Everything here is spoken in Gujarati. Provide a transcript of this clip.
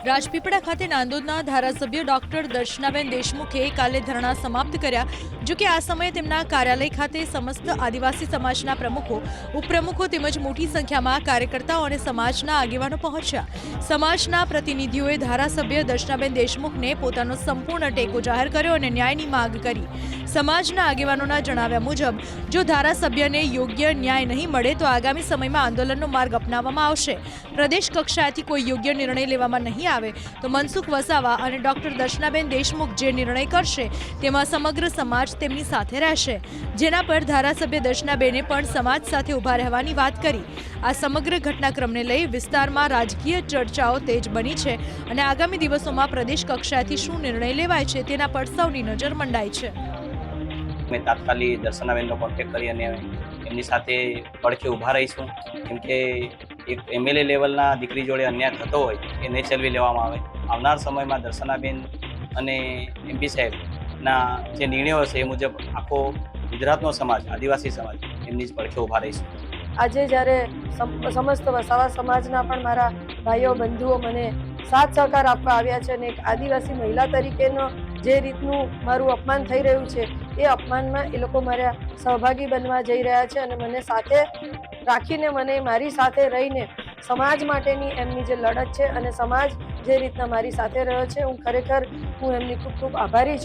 રાજપીપળા ખાતે નાંદોદના ધારાસભ્ય ડોક્ટર દર્શનાબેન દેશમુખે કાલે ધરણા સમાપ્ત કર્યા. જો કે આ સમયે તેમના કાર્યાલય ખાતે સમસ્ત આદિવાસી સમાજના પ્રમુખો, ઉપપ્રમુખો તેમજ મોટી સંખ્યામાં કાર્યકર્તાઓ અને સમાજના આગેવાનો પહોંચ્યા. સમાજના પ્રતિનિધિઓએ ધારાસભ્ય દર્શનાબેન દેશમુખને પોતાનો સંપૂર્ણ ટેકો જાહેર કર્યો અને ન્યાયની માંગ કરી. સમાજના આગેવાનોના જણાવ્યા મુજબ જો ધારાસભ્યને યોગ્ય ન્યાય નહીં મળે તો આગામી સમયમાં આંદોલનનો માર્ગ અપનાવવામાં આવશે. પ્રદેશ કક્ષાએથી કોઈ યોગ્ય નિર્ણય લેવામાં નહીં આવે તો મનસુખ વસાવા અને ડોક્ટર દર્શનાબેન દેશમુખ જે નિર્ણય કરશે તેમાં સમગ્ર સમાજ તેમની સાથે રહેશે. જેના પર ધારાસભ્ય દર્શનાબેને પણ સમાજ સાથે ઊભા રહેવાની વાત કરી. આ સમગ્ર ઘટનાક્રમને લઈ વિસ્તારમાં રાજકીય ચર્ચાઓ તેજ બની છે અને આગામી દિવસોમાં પ્રદેશ કક્ષાએથી શું નિર્ણય લેવાય છે તેના પર સૌની નજર મંડાઈ છે. મેં તાત્કાલિક દર્શનાબેનનો કોન્ટેક્ટ કરી અને એમની સાથે પડખે ઊભા રહીશું. કેમ કે એક એમએલએ લેવલના દીકરી જોડે અન્યાય થતો હોય એ નહીં ચલવી લેવામાં આવે. આવનાર સમયમાં દર્શનાબેન અને એમપી સાહેબના જે નિર્ણયો હશે એ મુજબ આખો ગુજરાતનો સમાજ, આદિવાસી સમાજ એમની જ પડખે ઊભા રહીશું. આજે જ્યારે સમસ્ત વસાવા સમાજના પણ મારા ભાઈઓ બંધુઓ મને સાથ સહકાર આપવા આવ્યા છે અને એક આદિવાસી મહિલા તરીકેનો જે રીતનું મારું અપમાન થઈ રહ્યું છે એ અપમાનમાં એ લોકો મારા સહભાગી બનવા જઈ રહ્યા છે અને મને સાથે રાખીને, મને મારી સાથે રહીને સમાજ માટેની એમની જે લડત છે અને સમાજ જે રીતના મારી સાથે રહ્યો છે, હું ખરેખર એમની ખૂબ ખૂબ આભારી છું.